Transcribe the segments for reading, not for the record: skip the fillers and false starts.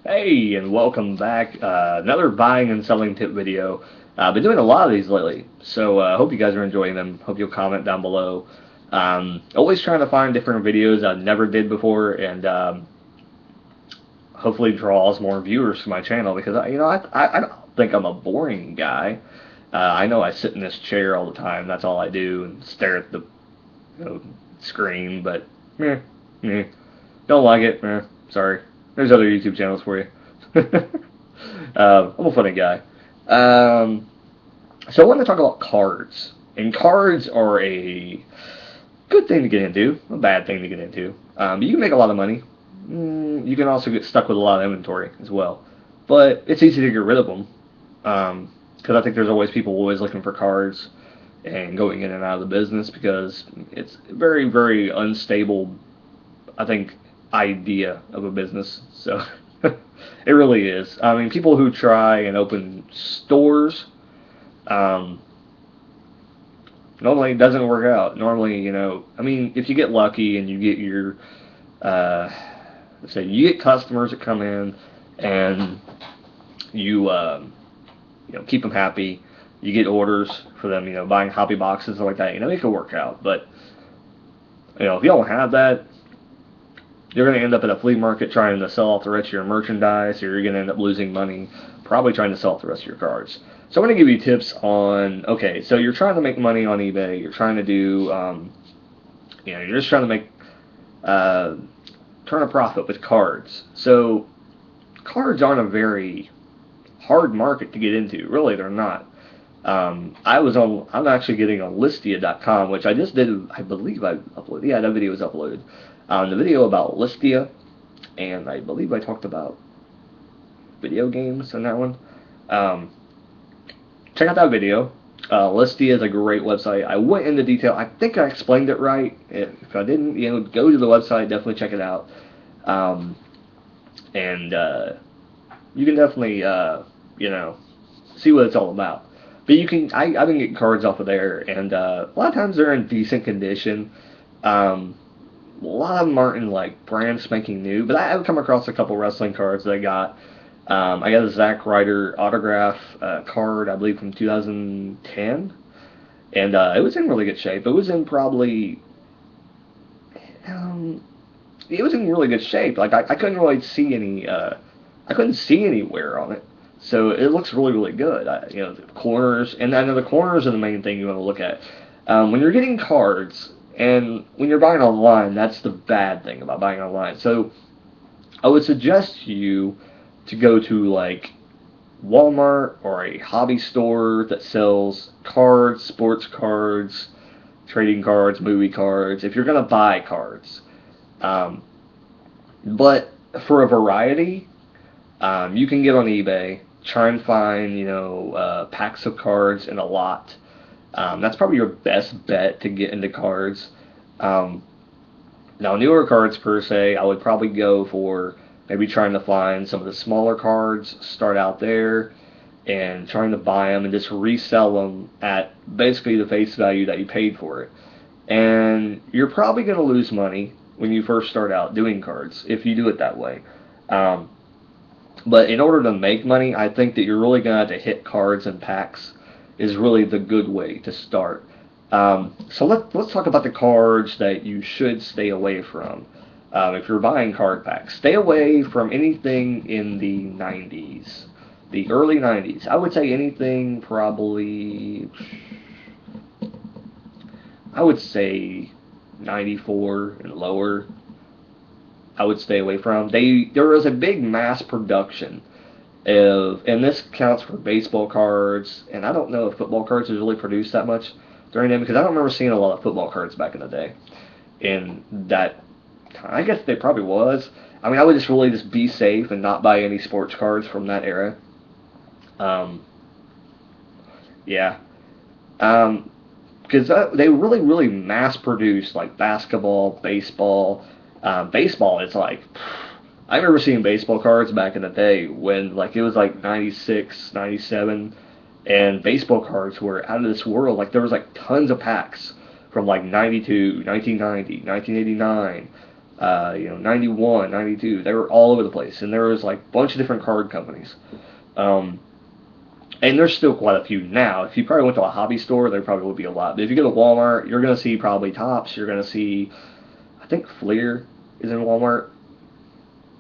Hey, and welcome back. Another buying and selling tip video. I've been doing a lot of these lately, so I hope you guys are enjoying them. Hope you'll comment down below. Always trying to find different videos I never did before, and hopefully draws more viewers to my channel because I don't think I'm a boring guy. I know I sit in this chair all the time. That's all I do and stare at the screen. But meh, meh. Don't like it. Sorry. There's other YouTube channels for you. I'm a funny guy. Um, so I want to talk about cards. And cards are a good thing to get into, a bad thing to get into. You can make a lot of money. You can also get stuck with a lot of inventory as well. But it's easy to get rid of them. Because I think there's always people always looking for cards and going in and out of the business because it's very, very unstable, I think, idea of a business. So it really is. I mean, people who try and open stores, um, normally it doesn't work out. Normally, I mean, if you get lucky and you get your, uh, let's say you get customers that come in and you, keep them happy. You get orders for them, buying hobby boxes and like that. It can work out. But if you don't have that, you're going to end up at a flea market trying to sell off the rest of your merchandise, or you're going to end up losing money probably trying to sell off the rest of your cards. So I'm going to give you tips on, okay, so you're trying to make money on eBay. You're trying to do, you're just trying to make, turn a profit with cards. So cards aren't a very hard market to get into. Really, they're not. I'm actually getting on Listia.com, which I just did, I believe I uploaded. Yeah, that video was uploaded. The video about Listia, and I believe I talked about video games in that one. Um, Check out that video. Listia is a great website. I went into detail. I think I explained it right. If I didn't, go to the website. Definitely check it out. And you can definitely, see what it's all about. But I've been getting cards off of there, and a lot of times they're in decent condition. A lot of them aren't in like brand spanking new, but I've come across a couple wrestling cards that I got. I got a Zack Ryder autograph card, I believe from 2010, and it was in really good shape. It was in probably, it was in really good shape. Like I couldn't really see any, I couldn't see any wear on it. So it looks really, really good. The corners, and I know the corners are the main thing you want to look at. When you're getting cards, and when you're buying online, that's the bad thing about buying online. So I would suggest you to go to like Walmart or a hobby store that sells cards, sports cards, trading cards, movie cards, if you're going to buy cards. Um, but for a variety, you can get on eBay, try and find, packs of cards in a lot. That's probably your best bet to get into cards. Um, Now, newer cards per se, I would probably go for maybe trying to find some of the smaller cards, start out there, and trying to buy them and just resell them at basically the face value that you paid for it. And you're probably going to lose money when you first start out doing cards if you do it that way. Um, but in order to make money, I think that you're really going to have to hit cards and packs is really the good way to start. So let's talk about the cards that you should stay away from. If you're buying card packs, stay away from anything in the 90s, the early 90s. I would say anything probably, I would say 94 and lower. I would stay away from. There was a big mass production and this counts for baseball cards, and I don't know if football cards was really produced that much during them because I don't remember seeing a lot of football cards back in the day. In that time, I guess they probably was. I mean, I would just really just be safe and not buy any sports cards from that era. Um, yeah, because they really, really mass produced like basketball, baseball. Baseball is like I remember seeing baseball cards back in the day when like it was like 96, 97, and baseball cards were out of this world. Like there was like tons of packs from like 92, 1990, 1989. 91, 92. They were all over the place, and there was like a bunch of different card companies. Um, and there's still quite a few now. If you probably went to a hobby store, there probably would be a lot. But if you go to Walmart, you're going to see probably Tops. You're going to see, I think Fleer is in Walmart.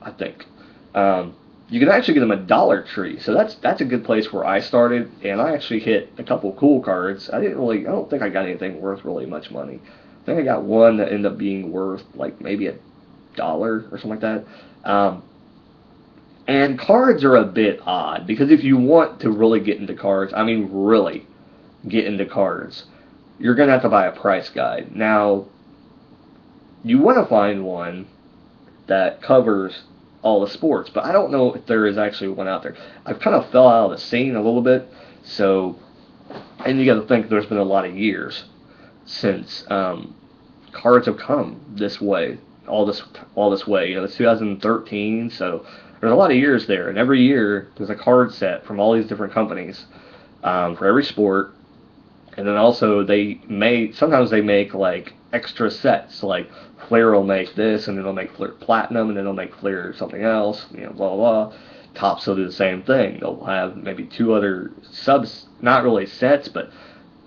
I think. You can actually get them at Dollar Tree, so that's a good place where I started, and I actually hit a couple cool cards. I don't think I got anything worth really much money. I think I got one that ended up being worth like maybe $1 or something like that. And cards are a bit odd because if you want to really get into cards, I mean really get into cards, you're gonna have to buy a price guide. Now, you want to find one that covers all the sports, but I don't know if there is actually one out there. I've kind of fell out of the scene a little bit, so, and you got to think there's been a lot of years since cards have come this way, all this way. It's 2013, so there's a lot of years there, and every year there's a card set from all these different companies for every sport. And then also sometimes they make like extra sets, like Flair will make this, and then they'll make Flair Platinum, and then they'll make Flair something else, blah, blah, blah. Topps will do the same thing. They'll have maybe two other subs, not really sets, but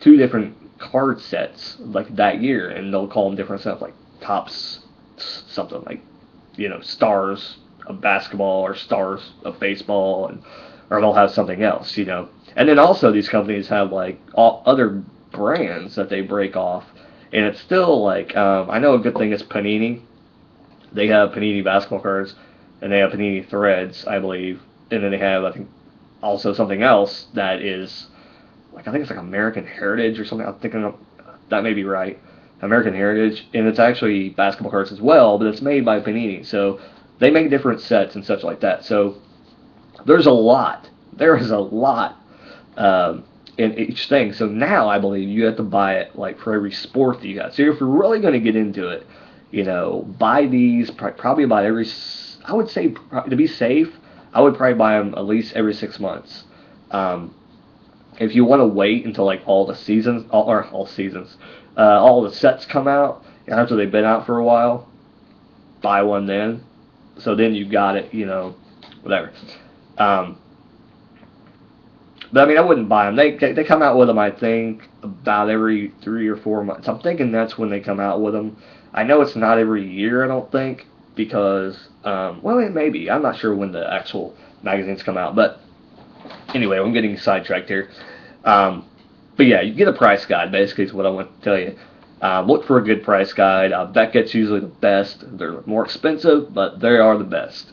two different card sets like that year, and they'll call them different stuff, like Topps something like, stars of basketball or stars of baseball, or they'll have something else. And then also these companies have like all other brands that they break off, and it's still like I know a good thing is Panini. They have Panini basketball cards, and they have Panini threads, I believe, and then they have I think also something else that is like I think it's like American Heritage or something. I'm thinking that may be right, American Heritage, and it's actually basketball cards as well, but it's made by Panini, so they make different sets and such like that. So there's a lot. There is a lot in each thing. So now I believe you have to buy it like for every sport that you got. So if you're really going to get into it, buy these probably about every. I would say to be safe, I would probably buy them at least every 6 months. If you want to wait until like all the seasons, all the sets come out after they've been out for a while, buy one then. So then you got it, whatever. But I mean, I wouldn't buy them. They come out with them, I think, about every 3 or 4 months. I'm thinking that's when they come out with them. I know it's not every year, I don't think, because, well, it may be. I'm not sure when the actual magazines come out. But anyway, I'm getting sidetracked here. But yeah, you get a price guide, basically, is what I want to tell you. Look for a good price guide. Beckett's usually the best. They're more expensive, but they are the best.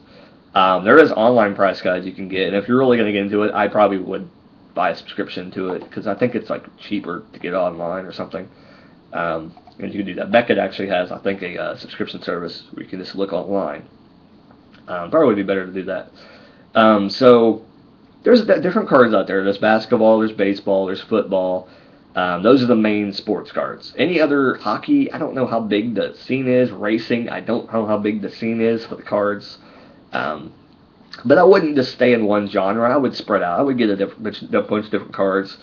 There is online price guides you can get, and if you're really going to get into it, I probably would buy a subscription to it because I think it's like cheaper to get online or something. And you can do that. Beckett actually has, I think, a subscription service where you can just look online. Probably would be better to do that. So there's different cards out there. There's basketball, there's baseball, there's football. Those are the main sports cards. Any other hockey, I don't know how big the scene is. Racing, I don't know how big the scene is for the cards. But I wouldn't just stay in one genre. I would spread out. I would get a bunch of different cards.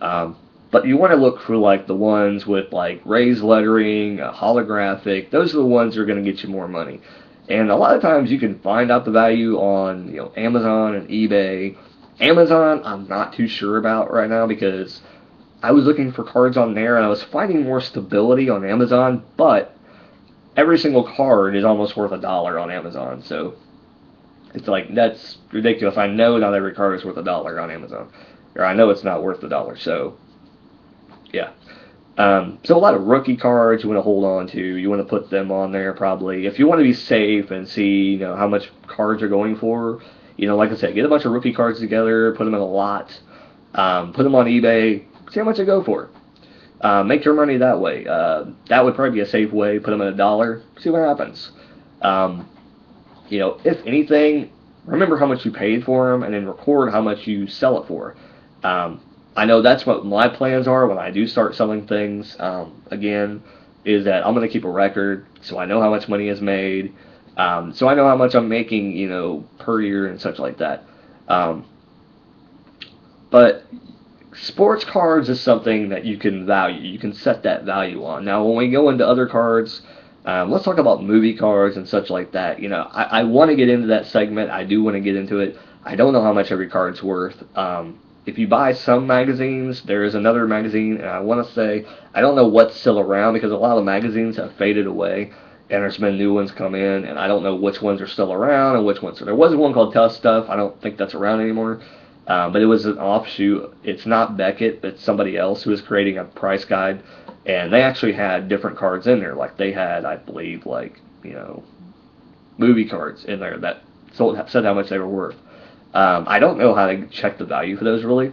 But you want to look for like the ones with like raised lettering, holographic. Those are the ones that are going to get you more money. And a lot of times you can find out the value on Amazon and eBay. Amazon, I'm not too sure about right now because I was looking for cards on there and I was finding more stability on Amazon. But every single card is almost worth $1 on Amazon. So it's like, that's ridiculous. I know not every card is worth $1 on Amazon. Or I know it's not worth $1. So, yeah. So a lot of rookie cards you want to hold on to. You want to put them on there probably. If you want to be safe and see, how much cards are going for, like I said, get a bunch of rookie cards together, put them in a lot, put them on eBay, see how much they go for. Make your money that way. That would probably be a safe way. Put them at $1, see what happens. If anything, remember how much you paid for them and then record how much you sell it for. I know that's what my plans are when I do start selling things, again, is that I'm going to keep a record so I know how much money is made, so I know how much I'm making, per year and such like that. But sports cards is something that you can value. You can set that value on. Now, when we go into other cards, Let's talk about movie cards and such like that. I want to get into that segment. I do want to get into it. I don't know how much every card's worth. If you buy some magazines, there is another magazine, and I want to say, I don't know what's still around because a lot of magazines have faded away, and there's been new ones come in, and I don't know which ones are still around and which ones. So there was one called Tough Stuff. I don't think that's around anymore. But it was an offshoot. It's not Beckett, it's somebody else who is creating a price guide, and they actually had different cards in there. Like they had, I believe, like movie cards in there that said how much they were worth. I don't know how to check the value for those really.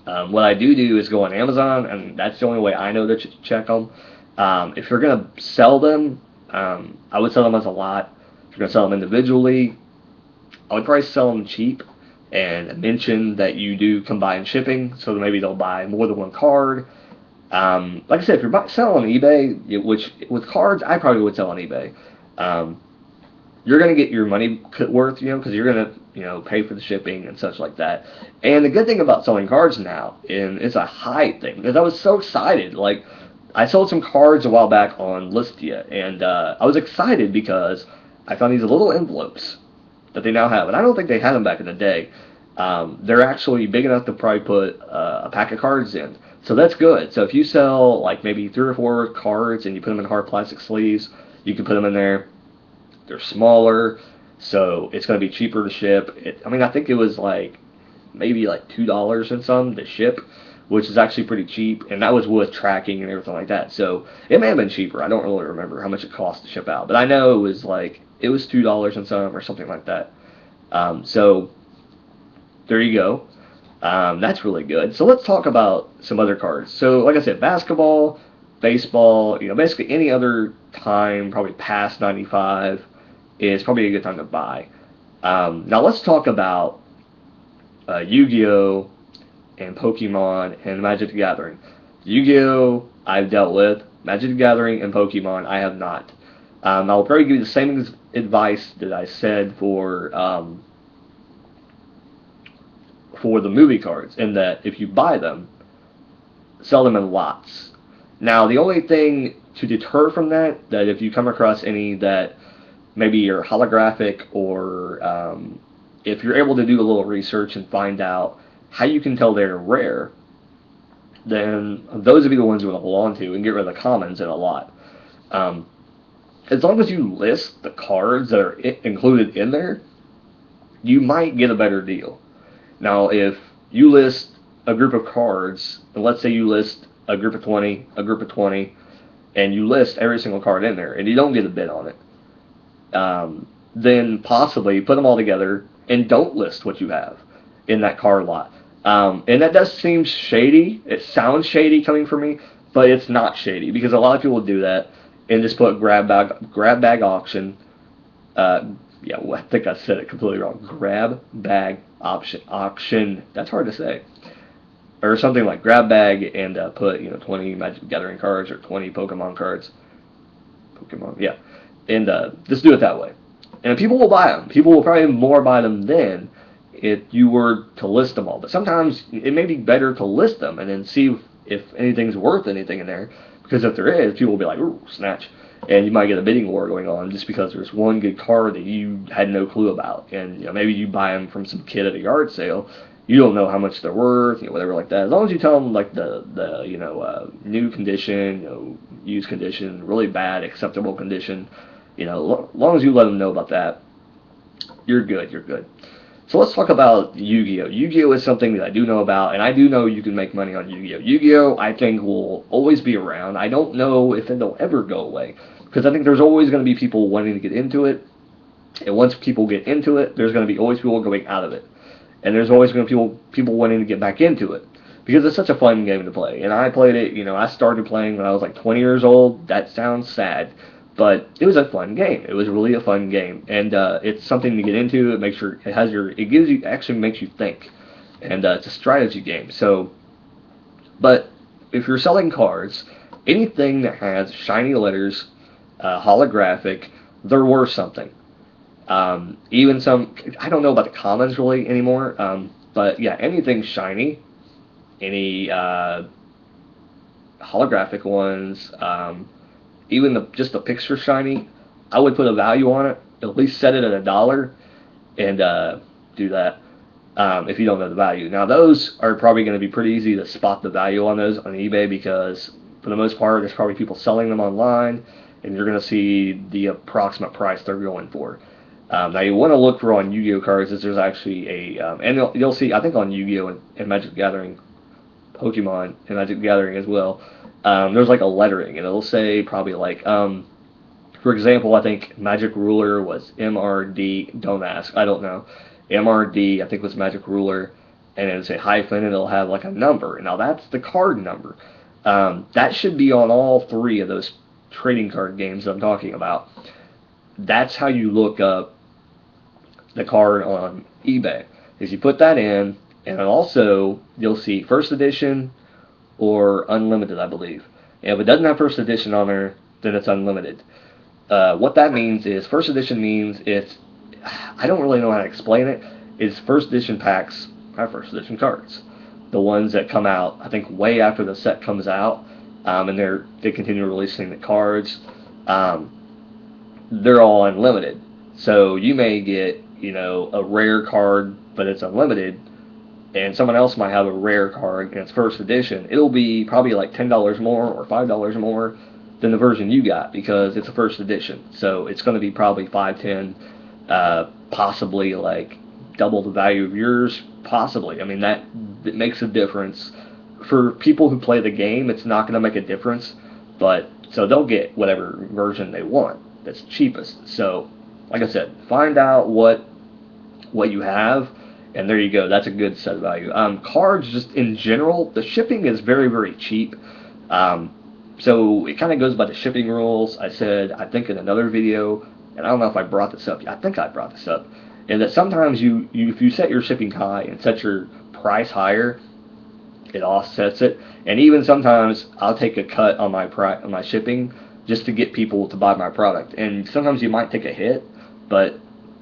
What I do is go on Amazon, and that's the only way I know to check them. If you're gonna sell them, I would sell them as a lot. If you're gonna sell them individually, I would probably sell them cheap and mention that you do combined shipping, so that maybe they'll buy more than one card. Like I said, if you're selling on eBay, which with cards I probably would sell on eBay, you're gonna get your money worth, because you're gonna pay for the shipping and such like that. And the good thing about selling cards now, and it's a high thing, because I was so excited. Like I sold some cards a while back on Listia, and I was excited because I found these little envelopes that they now have, and I don't think they had them back in the day. They're actually big enough to probably put a pack of cards in, so that's good. So if you sell like maybe 3 or 4 cards and you put them in hard plastic sleeves, you can put them in there. They're smaller, so it's going to be cheaper to ship. I think it was like maybe like $2 and some to ship, which is actually pretty cheap, and that was with tracking and everything like that. So it may have been cheaper. I don't really remember how much it cost to ship out, but I know it was $2 and some or something like that. So there you go. That's really good. So let's talk about some other cards. So like I said, basketball, baseball, basically any other time, probably past 95, is probably a good time to buy. Now let's talk about Yu-Gi-Oh! And Pokemon and Magic the Gathering. Yu-Gi-Oh! I've dealt with. Magic the Gathering and Pokemon I have not. I'll probably give you the same advice that I said for the movie cards, in that if you buy them, sell them in lots. Now, the only thing to deter from that if you come across any that maybe are holographic, or if you're able to do a little research and find out how you can tell they're rare, then those would be the ones you want to hold on to and get rid of the commons in a lot. As long as you list the cards that are included in there, you might get a better deal. Now, if you list a group of cards, and let's say you list a group of 20, and you list every single card in there, and you don't get a bid on it, then possibly put them all together and don't list what you have in that card lot. And that does seem shady. It sounds shady coming from me, but it's not shady, because a lot of people do that and just put grab bag auction. Well, I think I said it completely wrong. Grab bag auction. That's hard to say. Or something like grab bag and put 20 Magic the Gathering cards or 20 Pokemon cards. Yeah, and just do it that way. And people will buy them. People will probably more buy them then if you were to list them all. But sometimes it may be better to list them and then see if anything's worth anything in there. Because if there is, people will be like, ooh, snatch. And you might get a bidding war going on just because there's one good card that you had no clue about. And maybe you buy them from some kid at a yard sale. You don't know how much they're worth, whatever like that. As long as you tell them like the new condition, used condition, really bad, acceptable condition, as long as you let them know about that, you're good. So let's talk about Yu-Gi-Oh! Yu-Gi-Oh! Is something that I do know about, and I do know you can make money on Yu-Gi-Oh! Yu-Gi-Oh! I think will always be around. I don't know if it'll ever go away, because I think there's always going to be people wanting to get into it, and once people get into it, there's going to be always people going out of it, and there's always going to be people wanting to get back into it, because it's such a fun game to play. And I played it, I started playing when I was like 20 years old. That sounds sad, but it was a fun game. It was really a fun game, and it's something to get into. It actually makes you think, and it's a strategy game. So, but if you're selling cards, anything that has shiny letters, holographic, they're worth something. Even some, I don't know about the commons really anymore, but yeah, anything shiny, any holographic ones, even just the picture shiny, I would put a value on it. At least set it at $1 and do that. If you don't know the value. Now those are probably going to be pretty easy to spot the value on those on eBay because for the most part there's probably people selling them online, and you're going to see the approximate price they're going for. Now you want to look for on Yu-Gi-Oh cards is there's actually and you'll see I think on Yu-Gi-Oh and Magic the Gathering, Pokemon and Magic the Gathering as well. There's like a lettering and it'll say probably like for example I think Magic Ruler was MRD. Don't ask, I don't know. MRD, I think was Magic Ruler, and it'll say hyphen, and it'll have like a number. Now that's the card number. That should be on all three of those trading card games I'm talking about. That's how you look up the card on eBay. Is you put that in, and also you'll see first edition or unlimited, I believe. And if it doesn't have first edition on there, then it's unlimited. What that means is first edition means it's I don't really know how to explain it. It's first edition packs are first edition cards. The ones that come out, I think, way after the set comes out, and they continue releasing the cards. They're all unlimited. So you may get, a rare card, but it's unlimited, and someone else might have a rare card and it's first edition. It'll be probably like $10 more or $5 more than the version you got because it's a first edition. So it's going to be probably 5, 10. Possibly like double the value of yours, possibly. I mean, that makes a difference. For people who play the game, it's not going to make a difference, but so they'll get whatever version they want that's cheapest. So, like I said, find out what you have, and there you go. That's a good set value. Cards, just in general, the shipping is very, very cheap. So it kind of goes by the shipping rules. I said, I think in another video, and I don't know if I brought this up. I think I brought this up. And that sometimes if you set your shipping high and set your price higher, it offsets it. And even sometimes I'll take a cut on my shipping just to get people to buy my product. And sometimes you might take a hit, but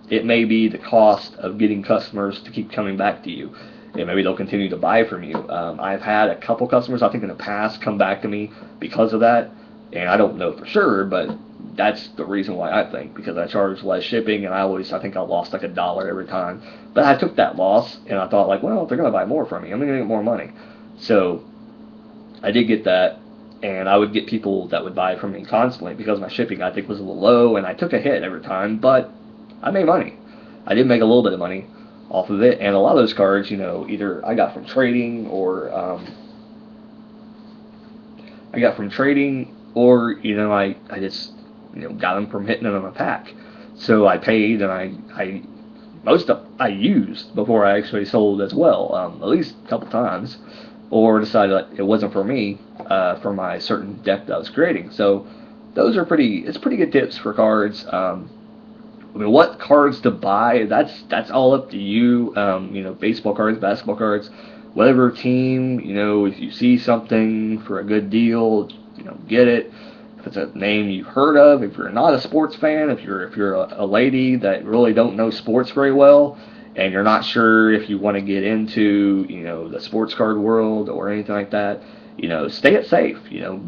it may be the cost of getting customers to keep coming back to you. And maybe they'll continue to buy from you. I've had a couple customers, I think in the past, come back to me because of that. And I don't know for sure, but that's the reason why I think, because I charge less shipping, and I think I lost like $1 every time. But I took that loss, and I thought like, well, if they're going to buy more from me, I'm going to get more money. So I did get that, and I would get people that would buy from me constantly because my shipping, I think, was a little low, and I took a hit every time, but I made money. I did make a little bit of money off of it, and a lot of those cards, either I got from trading or I just got them from hitting them in a pack. So I paid, and I used before I actually sold as well, at least a couple times, or decided that it wasn't for me, for my certain deck that I was creating. So those are pretty good tips for cards. What cards to buy, that's all up to you. Baseball cards, basketball cards, whatever team, if you see something for a good deal, get it. If it's a name you've heard of, if you're not a sports fan, if you're a lady that really don't know sports very well, and you're not sure if you want to get into, the sports card world or anything like that, stay it safe.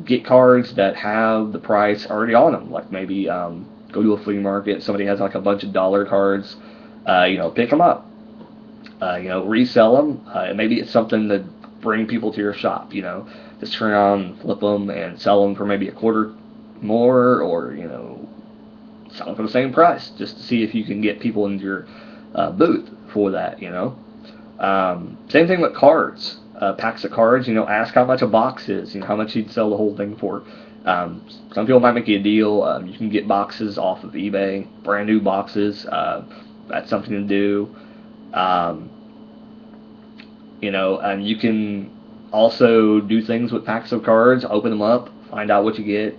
Get cards that have the price already on them. Like maybe go to a flea market, somebody has like a bunch of dollar cards, pick them up. Resell them. Maybe it's something to bring people to your shop, just turn around, flip them, and sell them for maybe a quarter more, or sell them for the same price, just to see if you can get people into your booth for that. Same thing with cards, packs of cards. Ask how much a box is. How much you'd sell the whole thing for. Some people might make you a deal. You can get boxes off of eBay, brand new boxes. That's something to do. And you can also do things with packs of cards. Open them up, find out what you get.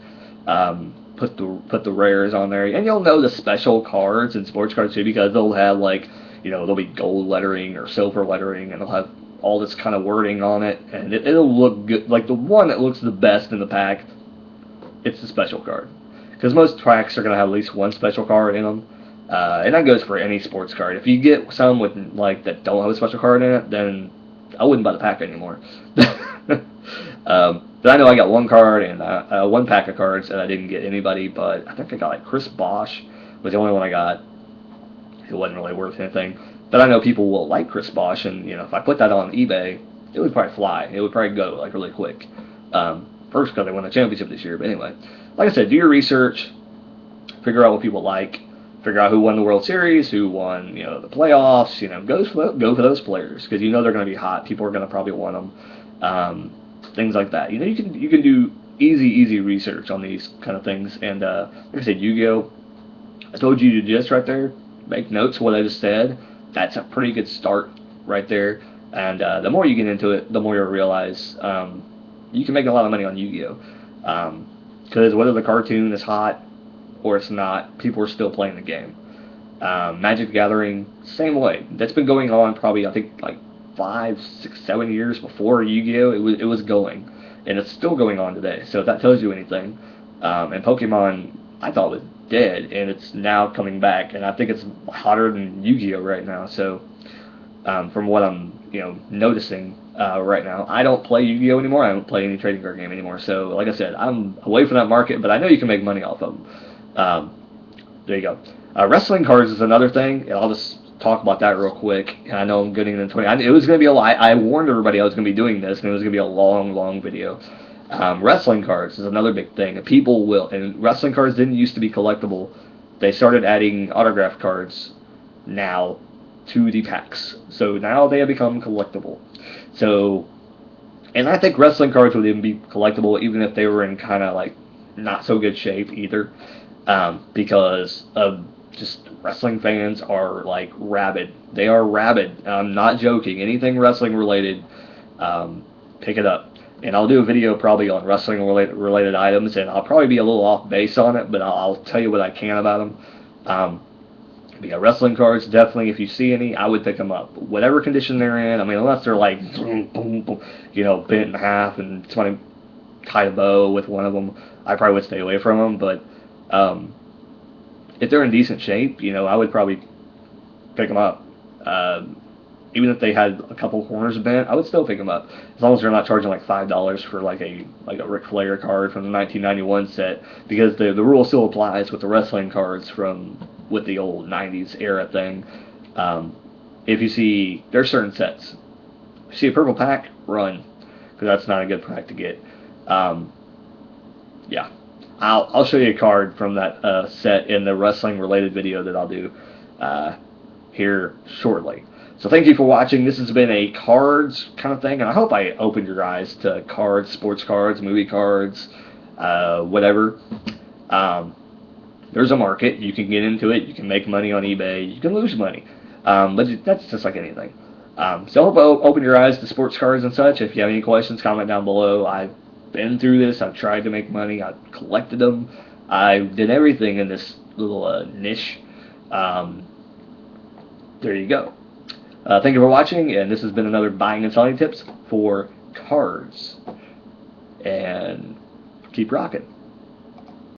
Put the rares on there, and you'll know the special cards and sports cards too, because they'll have like, there'll be gold lettering or silver lettering, and they'll have all this kind of wording on it, and it'll look good. Like the one that looks the best in the pack, it's the special card, because most packs are gonna have at least one special card in them, and that goes for any sports card. If you get some with like that don't have a special card in it, then I wouldn't buy the pack anymore. But I know I got one card and one pack of cards, and I didn't get anybody. But I think I got like Chris Bosch was the only one I got. It wasn't really worth anything. But I know people will like Chris Bosch, and if I put that on eBay, it would probably fly. It would probably go like really quick. First because they won the championship this year, but anyway, like I said, do your research, figure out what people like, figure out who won the World Series, who won the playoffs. Go for those players because they're going to be hot. People are going to probably want them. Things like that. You can do easy research on these kind of things. And like I said, Yu-Gi-Oh! I told you to just right there make notes of what I just said. That's a pretty good start right there. And the more you get into it, the more you'll realize you can make a lot of money on Yu-Gi-Oh! Because whether the cartoon is hot or it's not, people are still playing the game. Magic the Gathering, same way. That's been going on probably, I think, like 5, 6, 7 years before Yu-Gi-Oh! It was going. And it's still going on today. So if that tells you anything. And Pokemon, I thought was dead, and it's now coming back. And I think it's hotter than Yu-Gi-Oh! Right now. So from what I'm noticing right now, I don't play Yu-Gi-Oh! Anymore. I don't play any trading card game anymore. So like I said, I'm away from that market, but I know you can make money off of them. There you go. Wrestling cards is another thing, and I'll just talk about that real quick. And I know I'm getting into 20. It was going to be a lot. I warned everybody I was going to be doing this, and it was going to be a long video. Wrestling cards is another big thing. People will, and wrestling cards didn't used to be collectible. They started adding autograph cards now to the packs. So now they have become collectible. So, and I think wrestling cards would even be collectible even if they were in kind of like not so good shape either. Because of just wrestling fans are like rabid. They are rabid. I'm not joking. Anything wrestling related, pick it up. And I'll do a video probably on wrestling related items, and I'll probably be a little off base on it, but I'll tell you what I can about them. But yeah, wrestling cards, definitely, if you see any, I would pick them up. Whatever condition they're in, I mean, unless they're like, bent in half and somebody tied a bow with one of them, I probably would stay away from them. But if they're in decent shape, I would probably pick them up. Even if they had a couple corners bent, I would still pick them up, as long as they're not charging like $5 for like a Ric Flair card from the 1991 set, because the rule still applies with the wrestling cards with the old 90s era thing. If you see, there's certain sets. If you see a purple pack, run, because that's not a good pack to get. Yeah, I'll show you a card from that set in the wrestling related video that I'll do here shortly. So thank you for watching. This has been a cards kind of thing, and I hope I opened your eyes to cards, sports cards, movie cards, whatever. There's a market. You can get into it. You can make money on eBay. You can lose money. But that's just like anything. So I hope I open your eyes to sports cards and such. If you have any questions, comment down below. I've been through this. I've tried to make money. I've collected them. I did everything in this little niche. There you go. Thank you for watching, and this has been another buying and selling tips for cards. And keep rocking.